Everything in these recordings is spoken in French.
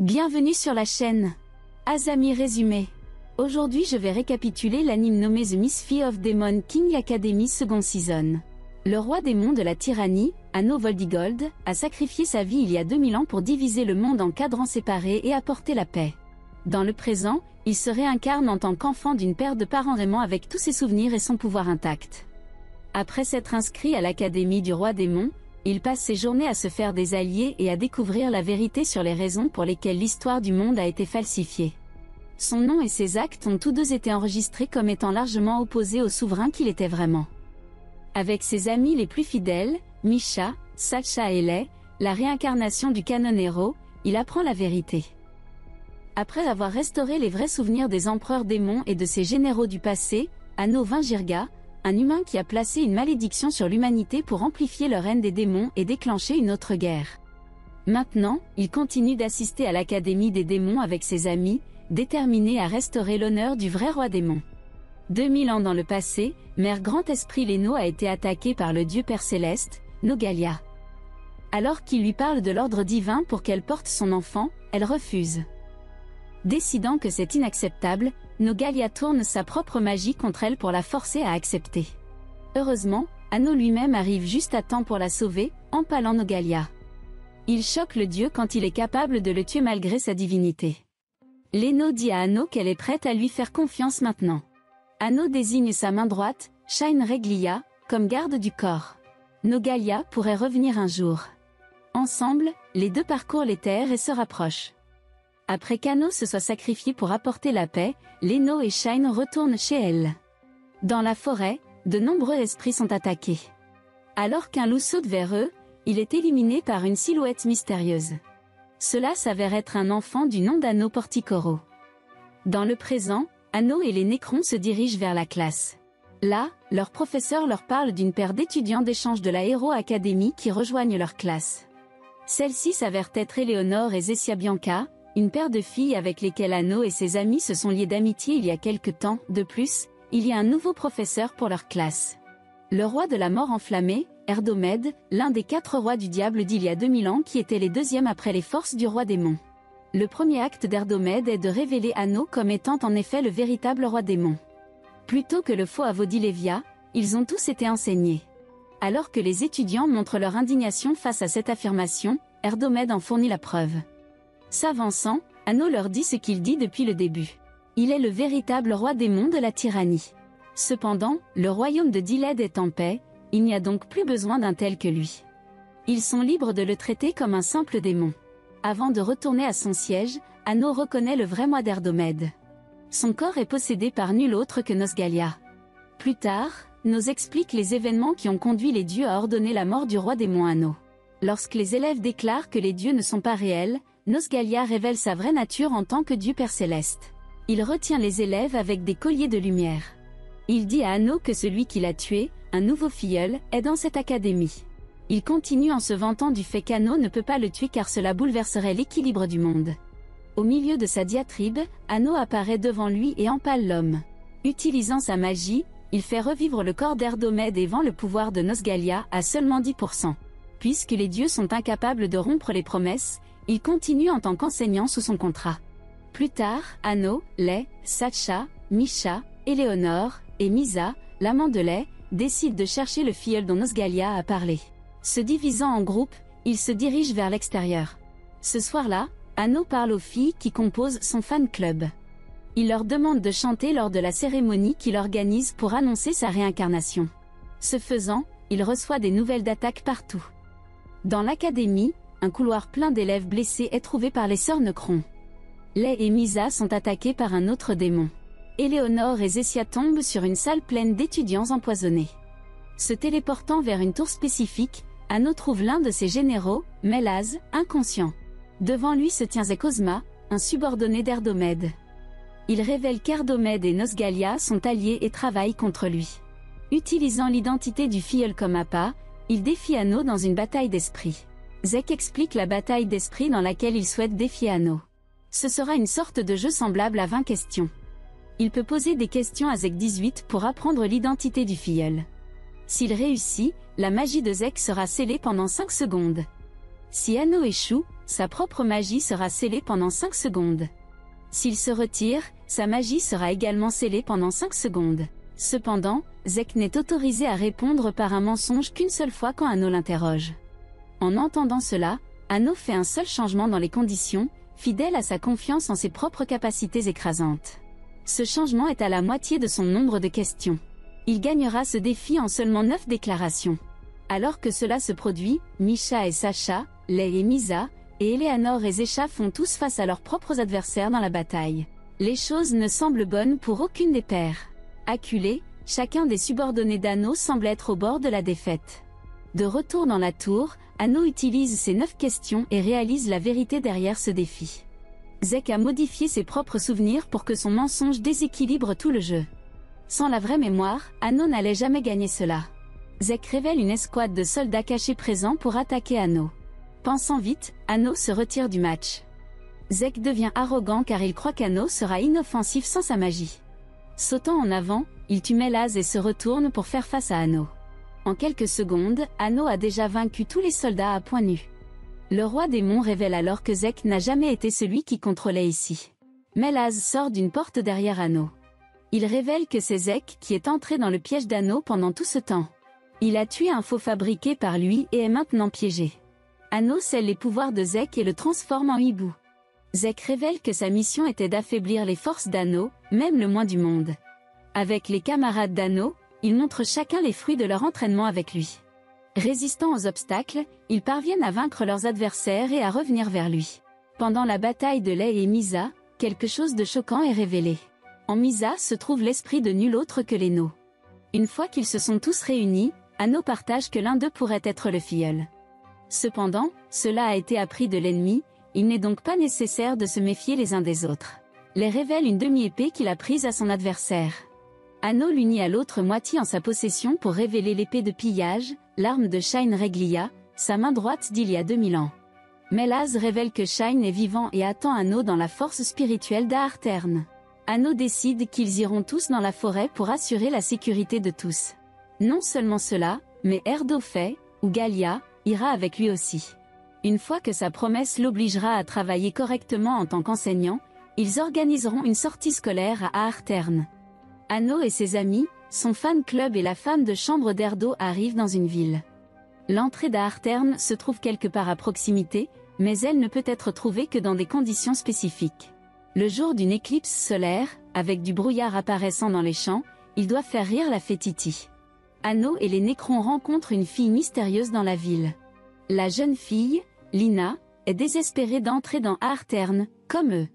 Bienvenue sur la chaîne Azami Résumé. Aujourd'hui je vais récapituler l'anime nommé The Mystery of Demon King Academy Second Season. Le roi démon de la tyrannie, Anno Voldigold, a sacrifié sa vie il y a 2000 ans pour diviser le monde en cadrans séparés et apporter la paix. Dans le présent, il se réincarne en tant qu'enfant d'une paire de parents aimants avec tous ses souvenirs et son pouvoir intact. Après s'être inscrit à l'académie du roi démon, il passe ses journées à se faire des alliés et à découvrir la vérité sur les raisons pour lesquelles l'histoire du monde a été falsifiée. Son nom et ses actes ont tous deux été enregistrés comme étant largement opposés au souverain qu'il était vraiment. Avec ses amis les plus fidèles, Misha, Sacha et Lei, la réincarnation du Canonero, il apprend la vérité. Après avoir restauré les vrais souvenirs des empereurs démons et de ses généraux du passé, Anno Vingirga, un humain qui a placé une malédiction sur l'humanité pour amplifier leur haine des démons et déclencher une autre guerre. Maintenant, il continue d'assister à l'Académie des démons avec ses amis, déterminé à restaurer l'honneur du vrai roi démon. 2000 ans dans le passé, Mère Grand Esprit Leno a été attaquée par le dieu Père Céleste, Nogalia. Alors qu'il lui parle de l'ordre divin pour qu'elle porte son enfant, elle refuse. Décidant que c'est inacceptable, Nogalia tourne sa propre magie contre elle pour la forcer à accepter. Heureusement, Anno lui-même arrive juste à temps pour la sauver, empalant Nogalia. Il choque le dieu quand il est capable de le tuer malgré sa divinité. Leno dit à Anno qu'elle est prête à lui faire confiance maintenant. Anno désigne sa main droite, Shine Reglia, comme garde du corps. Nogalia pourrait revenir un jour. Ensemble, les deux parcourent les terres et se rapprochent. Après qu'Anno se soit sacrifié pour apporter la paix, Leno et Shine retournent chez elle. Dans la forêt, de nombreux esprits sont attaqués. Alors qu'un loup saute vers eux, il est éliminé par une silhouette mystérieuse. Cela s'avère être un enfant du nom d'Anno Porticoro. Dans le présent, Anno et les Nécrons se dirigent vers la classe. Là, leur professeur leur parle d'une paire d'étudiants d'échange de la Hero Academy qui rejoignent leur classe. Celle-ci s'avère être Eleonore et Zessia Bianca, une paire de filles avec lesquelles Anno et ses amis se sont liés d'amitié il y a quelque temps. De plus, il y a un nouveau professeur pour leur classe. Le roi de la mort enflammée, Erdomède, l'un des 4 rois du diable d'il y a 2000 ans qui étaient les deuxièmes après les forces du roi démon. Le premier acte d'Erdomède est de révéler Anno comme étant en effet le véritable roi démon. Plutôt que le faux à Vodilevia, ils ont tous été enseignés. Alors que les étudiants montrent leur indignation face à cette affirmation, Erdomède en fournit la preuve. S'avançant, Anno leur dit ce qu'il dit depuis le début. Il est le véritable roi démon de la tyrannie. Cependant, le royaume de Diled est en paix, il n'y a donc plus besoin d'un tel que lui. Ils sont libres de le traiter comme un simple démon. Avant de retourner à son siège, Anno reconnaît le vrai moi d'Erdomède. Son corps est possédé par nul autre que Nosgalia. Plus tard, Nos explique les événements qui ont conduit les dieux à ordonner la mort du roi démon Anno. Lorsque les élèves déclarent que les dieux ne sont pas réels, Nosgalia révèle sa vraie nature en tant que dieu Père Céleste. Il retient les élèves avec des colliers de lumière. Il dit à Anno que celui qui l'a tué, un nouveau filleul, est dans cette académie. Il continue en se vantant du fait qu'Anno ne peut pas le tuer car cela bouleverserait l'équilibre du monde. Au milieu de sa diatribe, Anno apparaît devant lui et empale l'homme. Utilisant sa magie, il fait revivre le corps d'Erdomède et vend le pouvoir de Nosgalia à seulement 10%. Puisque les dieux sont incapables de rompre les promesses, il continue en tant qu'enseignant sous son contrat. Plus tard, Anno, Lei, Sacha, Misha, Eleonore, et Misa, l'amant de Lei, décident de chercher le filleul dont Nosgalia a parlé. Se divisant en groupes, ils se dirigent vers l'extérieur. Ce soir-là, Anno parle aux filles qui composent son fan club. Il leur demande de chanter lors de la cérémonie qu'il organise pour annoncer sa réincarnation. Ce faisant, il reçoit des nouvelles d'attaques partout. Dans l'académie, un couloir plein d'élèves blessés est trouvé par les sœurs Nécrons. Lei et Misa sont attaqués par un autre démon. Eleonore et Zessia tombent sur une salle pleine d'étudiants empoisonnés. Se téléportant vers une tour spécifique, Anno trouve l'un de ses généraux, Melaz, inconscient. Devant lui se tient Zekozma, un subordonné d'Erdomède. Il révèle qu'Erdomède et Nosgalia sont alliés et travaillent contre lui. Utilisant l'identité du filleul comme appât, il défie Anno dans une bataille d'esprit. Zek explique la bataille d'esprit dans laquelle il souhaite défier Anno. Ce sera une sorte de jeu semblable à 20 questions. Il peut poser des questions à Zek 18 pour apprendre l'identité du filleul. S'il réussit, la magie de Zek sera scellée pendant 5 secondes. Si Anno échoue, sa propre magie sera scellée pendant 5 secondes. S'il se retire, sa magie sera également scellée pendant 5 secondes. Cependant, Zek n'est autorisé à répondre par un mensonge qu'une seule fois quand Anno l'interroge. En entendant cela, Anno fait un seul changement dans les conditions, fidèle à sa confiance en ses propres capacités écrasantes. Ce changement est à la moitié de son nombre de questions. Il gagnera ce défi en seulement 9 déclarations. Alors que cela se produit, Misha et Sacha, Lei et Misa, et Eleanor et Zesha font tous face à leurs propres adversaires dans la bataille. Les choses ne semblent bonnes pour aucune des paires. Acculés, chacun des subordonnés d'Anno semble être au bord de la défaite. De retour dans la tour, Anno utilise ses 9 questions et réalise la vérité derrière ce défi. Zek a modifié ses propres souvenirs pour que son mensonge déséquilibre tout le jeu. Sans la vraie mémoire, Anno n'allait jamais gagner cela. Zek révèle une escouade de soldats cachés présents pour attaquer Anno. Pensant vite, Anno se retire du match. Zek devient arrogant car il croit qu'Anno sera inoffensif sans sa magie. Sautant en avant, il tue Melaz et se retourne pour faire face à Anno. En quelques secondes, Anno a déjà vaincu tous les soldats à point nu. Le roi démon révèle alors que Zek n'a jamais été celui qui contrôlait ici. Melaz sort d'une porte derrière Anno. Il révèle que c'est Zek qui est entré dans le piège d'Anno pendant tout ce temps. Il a tué un faux fabriqué par lui et est maintenant piégé. Anno scelle les pouvoirs de Zek et le transforme en hibou. Zek révèle que sa mission était d'affaiblir les forces d'Anno, même le moins du monde. Avec les camarades d'Anno, ils montrent chacun les fruits de leur entraînement avec lui. Résistant aux obstacles, ils parviennent à vaincre leurs adversaires et à revenir vers lui. Pendant la bataille de Lei et Misa, quelque chose de choquant est révélé. En Misa se trouve l'esprit de nul autre que Leno. Une fois qu'ils se sont tous réunis, Anno partage que l'un d'eux pourrait être le filleul. Cependant, cela a été appris de l'ennemi, il n'est donc pas nécessaire de se méfier les uns des autres. Lei révèle une demi-épée qu'il a prise à son adversaire. Anno l'unit à l'autre moitié en sa possession pour révéler l'épée de pillage, l'arme de Shine Reglia, sa main droite d'il y a 2000 ans. Melaz révèle que Shine est vivant et attend Anno dans la force spirituelle d'Aartern. Anno décide qu'ils iront tous dans la forêt pour assurer la sécurité de tous. Non seulement cela, mais Erdofei, ou Galia, ira avec lui aussi. Une fois que sa promesse l'obligera à travailler correctement en tant qu'enseignant, ils organiseront une sortie scolaire à Aartern. Anno et ses amis, son fan club et la femme de chambre d'Erdo arrivent dans une ville. L'entrée d'Aartern se trouve quelque part à proximité, mais elle ne peut être trouvée que dans des conditions spécifiques. Le jour d'une éclipse solaire, avec du brouillard apparaissant dans les champs, il doit faire rire la fée Titi. Anno et les Nécrons rencontrent une fille mystérieuse dans la ville. La jeune fille, Lina, est désespérée d'entrer dans Aartern, comme eux.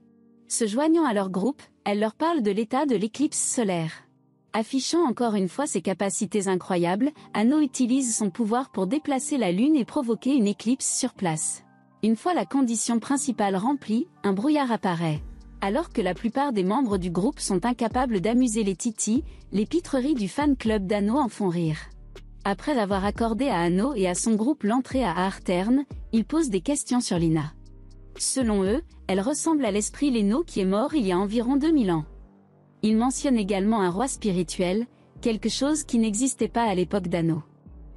Se joignant à leur groupe, elle leur parle de l'état de l'éclipse solaire. Affichant encore une fois ses capacités incroyables, Anno utilise son pouvoir pour déplacer la lune et provoquer une éclipse sur place. Une fois la condition principale remplie, un brouillard apparaît. Alors que la plupart des membres du groupe sont incapables d'amuser les titis, les pitreries du fan club d'Anno en font rire. Après avoir accordé à Anno et à son groupe l'entrée à Aartern, ils posent des questions sur Lina. Selon eux, elle ressemble à l'esprit Leno qui est mort il y a environ 2000 ans. Ils mentionnent également un roi spirituel, quelque chose qui n'existait pas à l'époque d'Anno.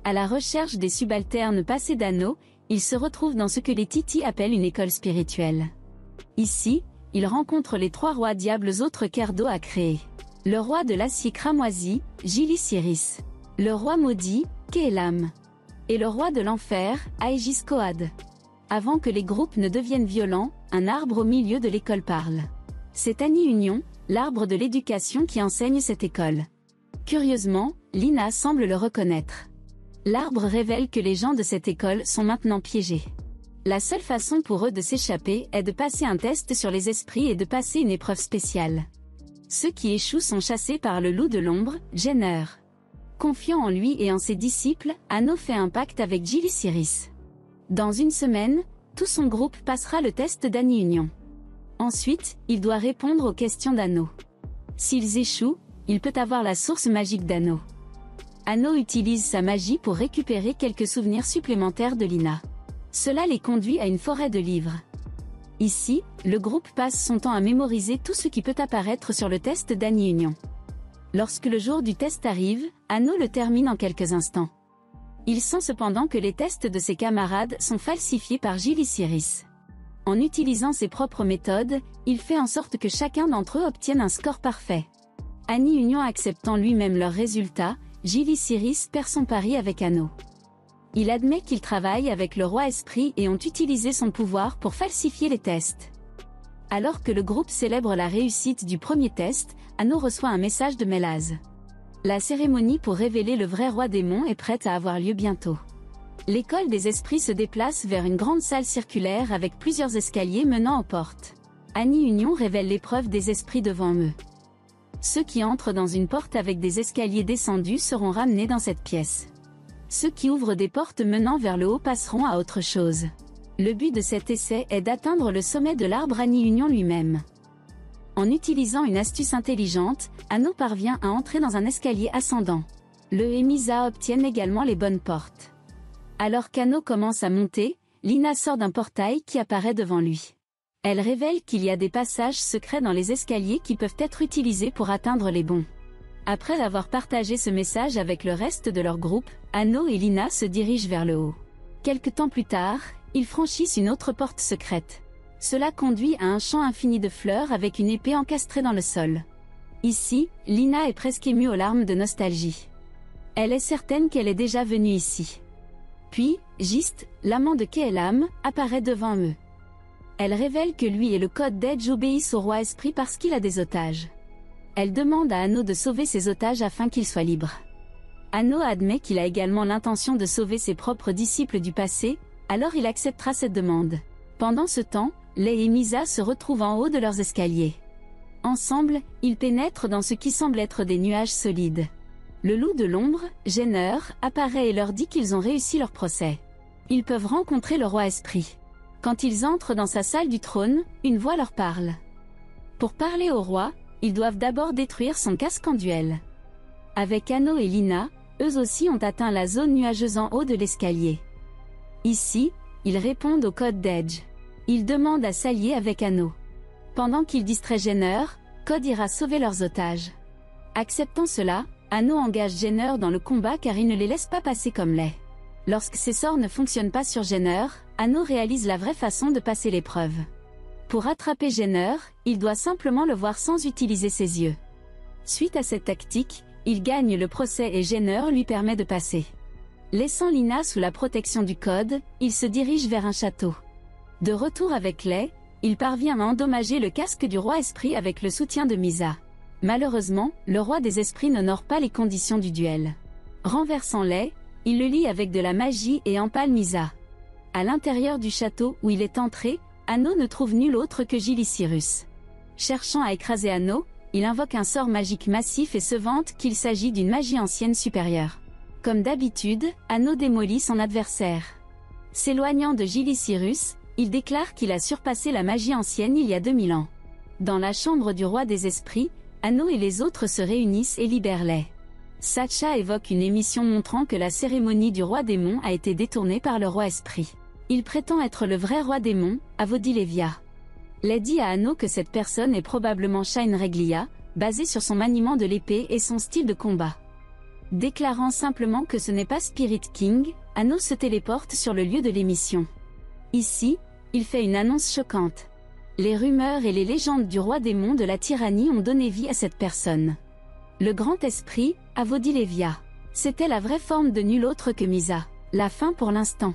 À la recherche des subalternes passés d'Anno, ils se retrouvent dans ce que les titis appellent une école spirituelle. Ici, ils rencontrent les 3 rois diables autres qu'Erdo a créés. Le roi de l'acier cramoisi, Gili-Siris. Le roi maudit, Keelam. Et le roi de l'enfer, Aegis Koad. Avant que les groupes ne deviennent violents, un arbre au milieu de l'école parle. C'est Annie Union, l'arbre de l'éducation qui enseigne cette école. Curieusement, Lina semble le reconnaître. L'arbre révèle que les gens de cette école sont maintenant piégés. La seule façon pour eux de s'échapper est de passer un test sur les esprits et de passer une épreuve spéciale. Ceux qui échouent sont chassés par le loup de l'ombre, Jenner. Confiant en lui et en ses disciples, Anno fait un pacte avec Gili-Siris. Dans une semaine, tout son groupe passera le test d'Annie Union. Ensuite, il doit répondre aux questions d'Anno. S'ils échouent, il peut avoir la source magique d'Anno. Anno utilise sa magie pour récupérer quelques souvenirs supplémentaires de Lina. Cela les conduit à une forêt de livres. Ici, le groupe passe son temps à mémoriser tout ce qui peut apparaître sur le test d'Annie Union. Lorsque le jour du test arrive, Anno le termine en quelques instants. Il sent cependant que les tests de ses camarades sont falsifiés par Gilles Cyrus. En utilisant ses propres méthodes, il fait en sorte que chacun d'entre eux obtienne un score parfait. Annie Union acceptant lui-même leurs résultats, Gilles Cyrus perd son pari avec Anno. Il admet qu'il travaille avec le roi esprit et ont utilisé son pouvoir pour falsifier les tests. Alors que le groupe célèbre la réussite du premier test, Anno reçoit un message de Melaz. La cérémonie pour révéler le vrai roi démon est prête à avoir lieu bientôt. L'école des esprits se déplace vers une grande salle circulaire avec plusieurs escaliers menant aux portes. Annie Union révèle l'épreuve des esprits devant eux. Ceux qui entrent dans une porte avec des escaliers descendus seront ramenés dans cette pièce. Ceux qui ouvrent des portes menant vers le haut passeront à autre chose. Le but de cet essai est d'atteindre le sommet de l'arbre Annie Union lui-même. En utilisant une astuce intelligente, Anno parvient à entrer dans un escalier ascendant. Le et Misa obtiennent également les bonnes portes. Alors qu'Anno commence à monter, Lina sort d'un portail qui apparaît devant lui. Elle révèle qu'il y a des passages secrets dans les escaliers qui peuvent être utilisés pour atteindre les bons. Après avoir partagé ce message avec le reste de leur groupe, Anno et Lina se dirigent vers le haut. Quelque temps plus tard, ils franchissent une autre porte secrète. Cela conduit à un champ infini de fleurs avec une épée encastrée dans le sol. Ici, Lina est presque émue aux larmes de nostalgie. Elle est certaine qu'elle est déjà venue ici. Puis, Gist, l'amant de Keelam, apparaît devant eux. Elle révèle que lui et le code d'Edge obéissent au roi esprit parce qu'il a des otages. Elle demande à Anno de sauver ses otages afin qu'il soit libre. Anno admet qu'il a également l'intention de sauver ses propres disciples du passé, alors il acceptera cette demande. Pendant ce temps, Lei et Misa se retrouvent en haut de leurs escaliers. Ensemble, ils pénètrent dans ce qui semble être des nuages solides. Le loup de l'ombre, Jenner, apparaît et leur dit qu'ils ont réussi leur procès. Ils peuvent rencontrer le roi esprit. Quand ils entrent dans sa salle du trône, une voix leur parle. Pour parler au roi, ils doivent d'abord détruire son casque en duel. Avec Anno et Lina, eux aussi ont atteint la zone nuageuse en haut de l'escalier. Ici, ils répondent au code d'Edge. Ils demandent à s'allier avec Anno. Pendant qu'il distrait Jenner, Code ira sauver leurs otages. Acceptant cela, Anno engage Jenner dans le combat car il ne les laisse pas passer comme lait. Lorsque ses sorts ne fonctionnent pas sur Jenner, Anno réalise la vraie façon de passer l'épreuve. Pour attraper Jenner, il doit simplement le voir sans utiliser ses yeux. Suite à cette tactique, il gagne le procès et Jenner lui permet de passer. Laissant Lina sous la protection du code, il se dirige vers un château. De retour avec Lei, il parvient à endommager le casque du roi esprit avec le soutien de Misa. Malheureusement, le roi des esprits n'honore pas les conditions du duel. Renversant Lei, il le lie avec de la magie et empale Misa. À l'intérieur du château où il est entré, Anno ne trouve nul autre que Gilles Cyrus. Cherchant à écraser Anno, il invoque un sort magique massif et se vante qu'il s'agit d'une magie ancienne supérieure. Comme d'habitude, Anno démolit son adversaire. S'éloignant de Gilles Cyrus, il déclare qu'il a surpassé la magie ancienne il y a 2000 ans. Dans la chambre du roi des esprits, Anno et les autres se réunissent et libèrent Lei. Sacha évoque une émission montrant que la cérémonie du roi démon a été détournée par le roi esprit. Il prétend être le vrai roi démon, Avodilevia. Lei dit à Anno que cette personne est probablement Shine Reglia, basée sur son maniement de l'épée et son style de combat. Déclarant simplement que ce n'est pas Spirit King, Anno se téléporte sur le lieu de l'émission. Ici, il fait une annonce choquante. Les rumeurs et les légendes du roi démon de la tyrannie ont donné vie à cette personne. Le grand esprit, Avodilevia. C'était la vraie forme de nul autre que Misa. La fin pour l'instant.